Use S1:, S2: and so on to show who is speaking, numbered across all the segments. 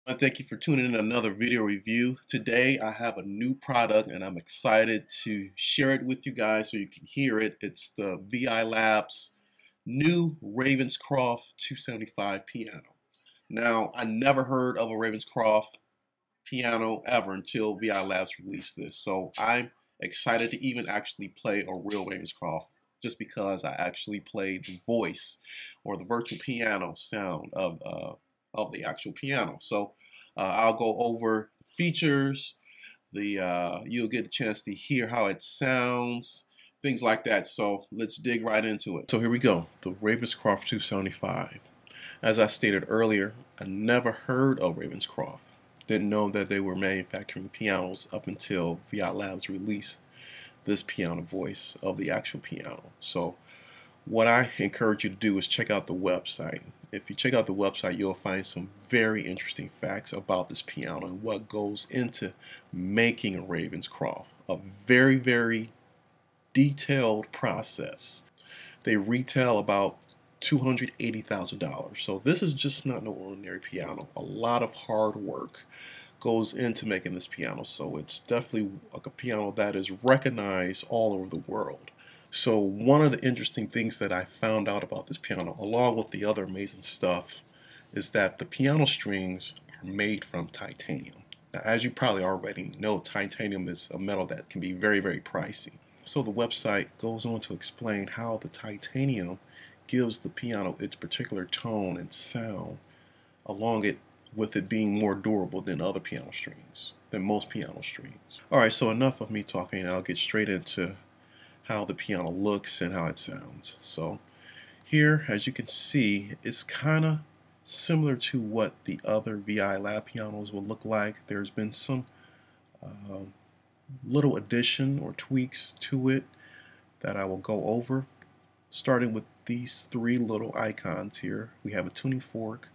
S1: Thank you for tuning in to another video review. Today I have a new product and I'm excited to share it with you guys so you can hear it. It's the VI Labs new Ravenscroft 275 piano. Now, I never heard of a Ravenscroft piano ever until VI Labs released this. So I'm excited to even actually play a real Ravenscroft just because I actually play the voice or the virtual piano sound of the actual piano. So I'll go over features, you'll get a chance to hear how it sounds, things like that. So let's dig right into it. So here we go, the Ravenscroft 275. As I stated earlier, I never heard of Ravenscroft. Didn't know that they were manufacturing pianos up until VI Labs released this piano voice of the actual piano. So what I encourage you to do is check out the website. If you check out the website, you'll find some very interesting facts about this piano and what goes into making a Ravenscroft. A very, very detailed process. They retail about $280,000. So this is just not no ordinary piano. A lot of hard work goes into making this piano. So it's definitely a piano that is recognized all over the world. So one of the interesting things that I found out about this piano, along with the other amazing stuff, is that the piano strings are made from titanium. Now, as you probably already know, titanium is a metal that can be very, very pricey. So the website goes on to explain how the titanium gives the piano its particular tone and sound, along with it being more durable than other piano strings, than most piano strings. Alright, so enough of me talking. I'll get straight into how the piano looks and how it sounds. So here, as you can see, it's kind of similar to what the other VI Lab pianos will look like. There's been some little addition or tweaks to it that I will go over, starting with these three little icons here. We have a tuning fork,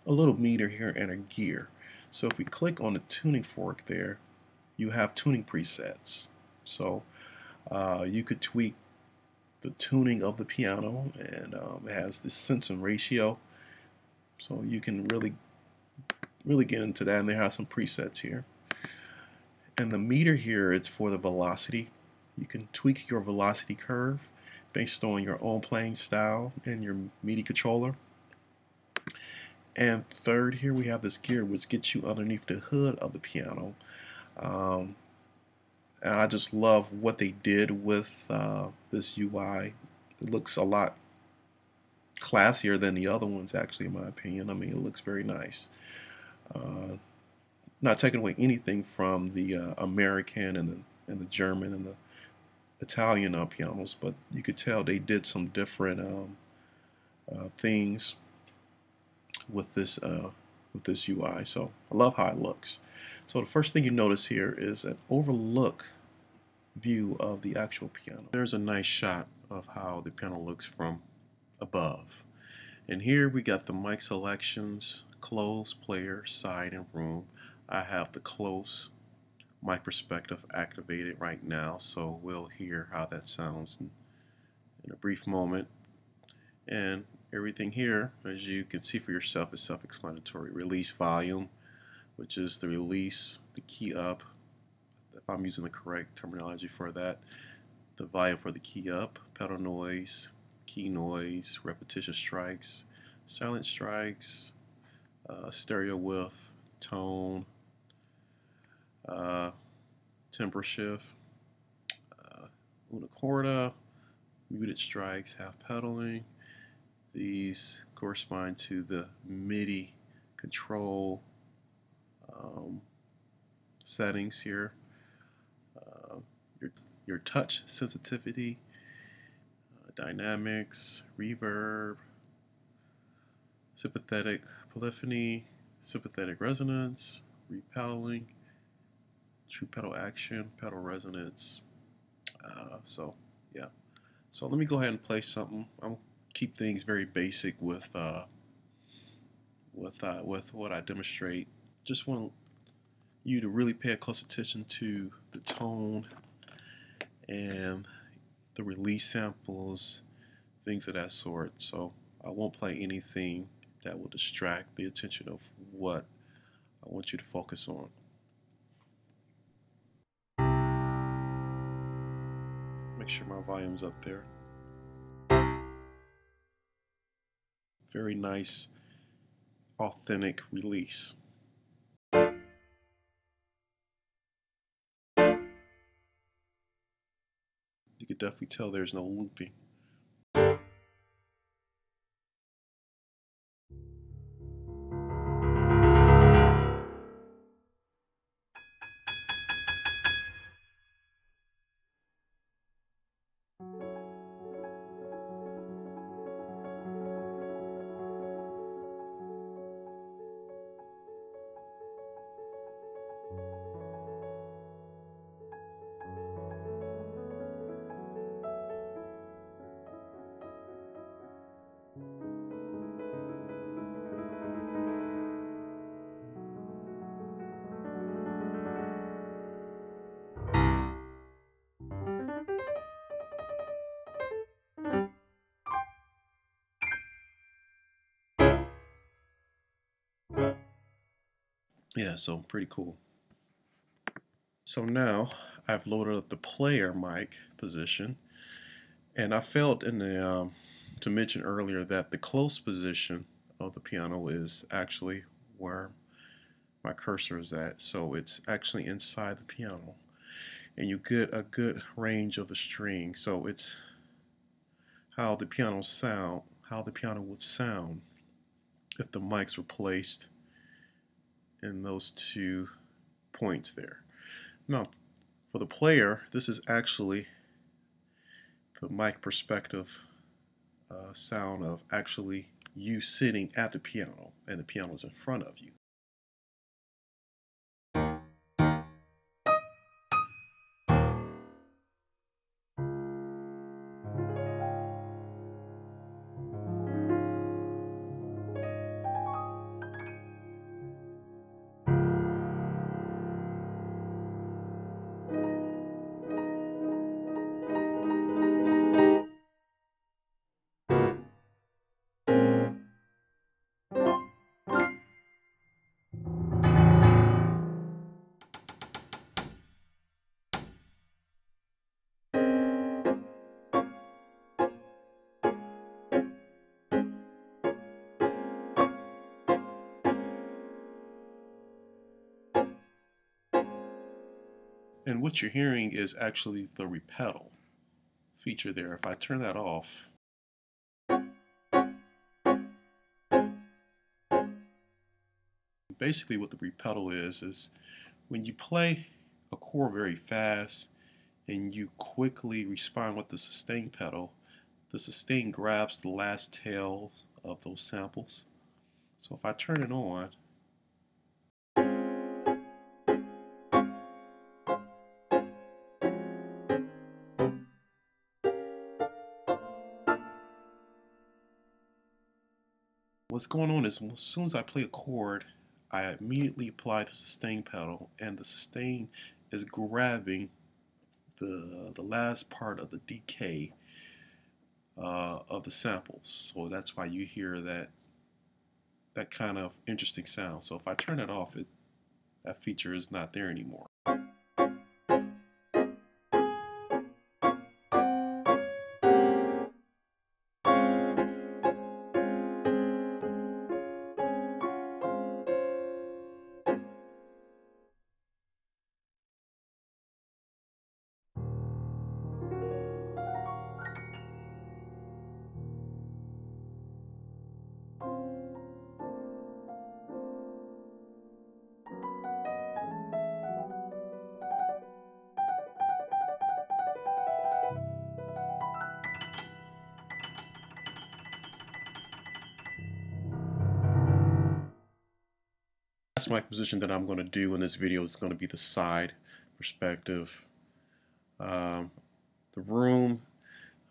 S1: a little meter here, and a gear. So if we click on the tuning fork there, you have tuning presets. So you could tweak the tuning of the piano, and it has this sense and ratio, so you can really get into that, and they have some presets here. And the meter here is for the velocity. You can tweak your velocity curve based on your own playing style and your MIDI controller. And third, here we have this gear which gets you underneath the hood of the piano. And I just love what they did with this UI. It looks a lot classier than the other ones, actually, in my opinion. I mean, it looks very nice. Not taking away anything from the American and the German and the Italian pianos, but you could tell they did some different things with this UI. So I love how it looks. So the first thing you notice here is an overlook view of the actual piano. There's a nice shot of how the piano looks from above. And here we got the mic selections, close, player, side, and room. I have the close mic perspective activated right now, so we'll hear how that sounds in a brief moment. And everything here, as you can see for yourself, is self-explanatory. Release volume, which is the release, the key up, if I'm using the correct terminology for that. The volume for the key up, pedal noise, key noise, repetition strikes, silent strikes, stereo width, tone, timbre shift, una corda, muted strikes, half pedaling. These correspond to the MIDI control settings here. Your touch sensitivity, dynamics, reverb, sympathetic polyphony, sympathetic resonance, repedaling, true pedal action, pedal resonance. So yeah. So let me go ahead and play something. I'll keep things very basic with what I demonstrate. Just want you to really pay close attention to the tone and the release samples, things of that sort. So I won't play anything that will distract the attention of what I want you to focus on. Make sure my volume's up there. Very nice, authentic release. You could definitely tell there's no looping. Yeah, so pretty cool. So now I've loaded up the player mic position, and I failed in the to mention earlier that the close position of the piano is actually where my cursor is at. So it's actually inside the piano, and you get a good range of the string. So it's how the piano would sound if the mics were placed in those 2 points there. Now, for the player, this is actually the mic perspective sound of actually you sitting at the piano and the piano is in front of you. And what you're hearing is actually the repedal feature there. If I turn that off, basically what the repedal is when you play a chord very fast and you quickly respond with the sustain pedal, the sustain grabs the last tail of those samples. So if I turn it on, what's going on is as soon as I play a chord, I immediately apply the sustain pedal, and the sustain is grabbing the last part of the decay of the samples. So that's why you hear that kind of interesting sound. So if I turn it off, that feature is not there anymore. That's my position that I'm going to do in this video. Is going to be the side perspective. The room,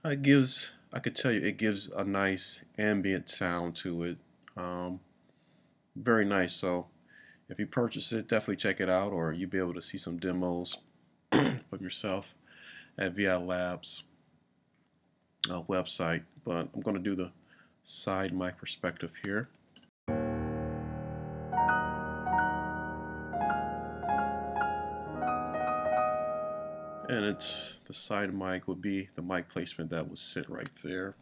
S1: I could tell you, it gives a nice ambient sound to it. Very nice. So if you purchase it, definitely check it out, or you'll be able to see some demos from yourself at VI Labs website. But I'm going to do the side mic perspective here. And it's the side mic would be the mic placement that would sit right there.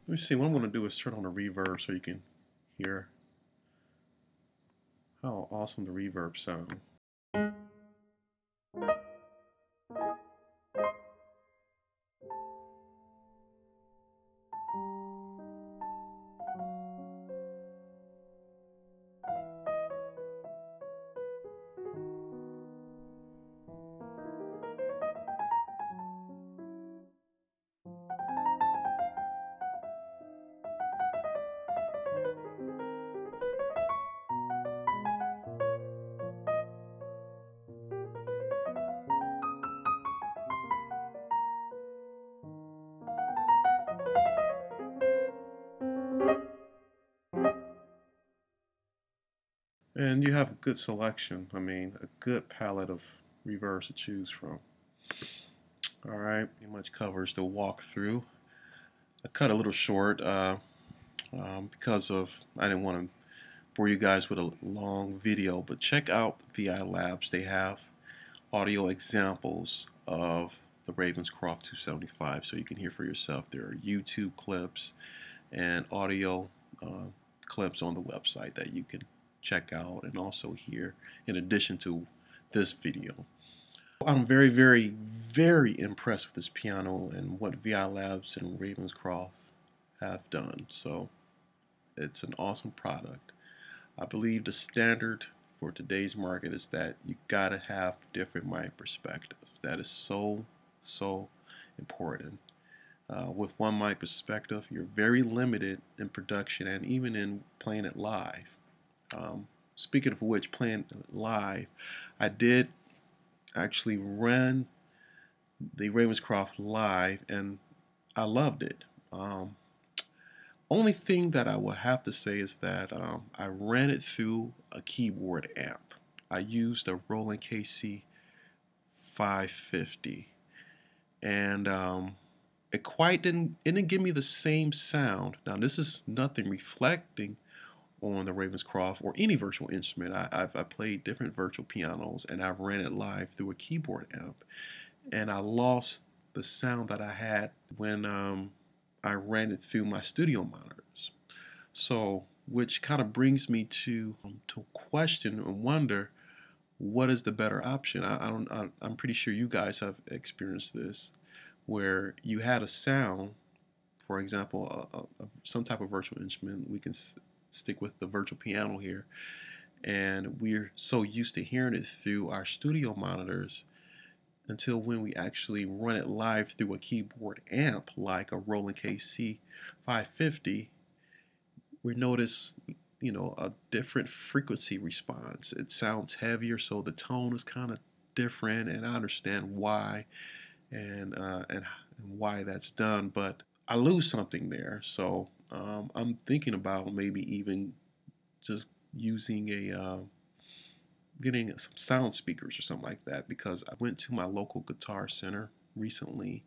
S1: Let me see, what I'm going to do is turn on the reverb so you can hear how awesome the reverb sounds. And you have a good selection, I mean, a good palette of reverbs to choose from. Alright, pretty much covers the walkthrough. I cut a little short because I didn't want to bore you guys with a long video, but check out VI Labs. They have audio examples of the Ravenscroft 275 so you can hear for yourself. There are YouTube clips and audio clips on the website that you can check out and also hear in addition to this video. I'm very, very, very impressed with this piano and what VI Labs and Ravenscroft have done. So it's an awesome product. I believe the standard for today's market is that you gotta have different mic perspectives. That is so important. With one mic perspective, you're very limited in production and even in playing it live. Speaking of which, playing live, I did actually run the Ravenscroft live and I loved it. Only thing that I would have to say is that I ran it through a keyboard amp. I used a Roland KC 550 and it quite didn't give me the same sound. Now this is nothing reflecting on the Ravenscroft or any virtual instrument. I played different virtual pianos and I ran it live through a keyboard amp and I lost the sound that I had when I ran it through my studio monitors. So which kind of brings me to question and wonder, what is the better option? I'm pretty sure you guys have experienced this where you had a sound, for example, some type of virtual instrument. We can stick with the virtual piano here, and we're so used to hearing it through our studio monitors until when we actually run it live through a keyboard amp like a Roland KC 550, we notice, you know, a different frequency response. It sounds heavier, so the tone is kind of different, and I understand why and why that's done, but I lose something there. So I'm thinking about maybe even just using getting some sound speakers or something like that, because I went to my local guitar center recently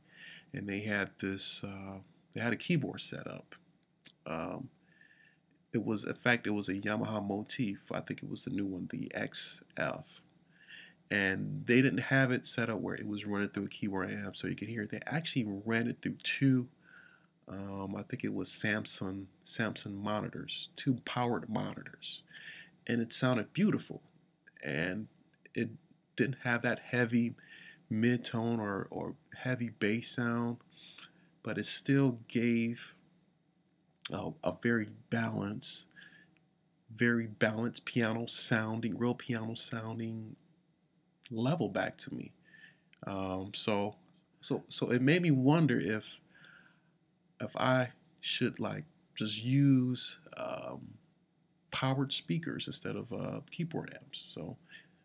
S1: and they had this they had a keyboard set up. It was, in fact, it was a Yamaha motif. I think it was the new one, the XF, and they didn't have it set up where it was running through a keyboard amp so you could hear it. They actually ran it through two I think it was Samsung monitors, two powered monitors, and it sounded beautiful, and it didn't have that heavy mid-tone or heavy bass sound, but it still gave a very balanced piano sounding, real piano sounding level back to me. So it made me wonder if I should like just use powered speakers instead of keyboard amps. So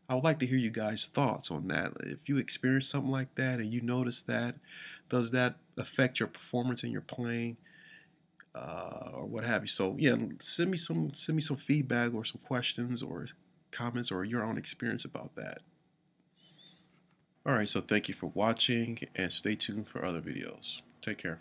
S1: I would like to hear you guys' thoughts on that. If you experience something like that and you notice that, does that affect your performance in your playing, or what have you? So yeah, send me some feedback or some questions or comments or your own experience about that. All right, so thank you for watching and stay tuned for other videos. Take care.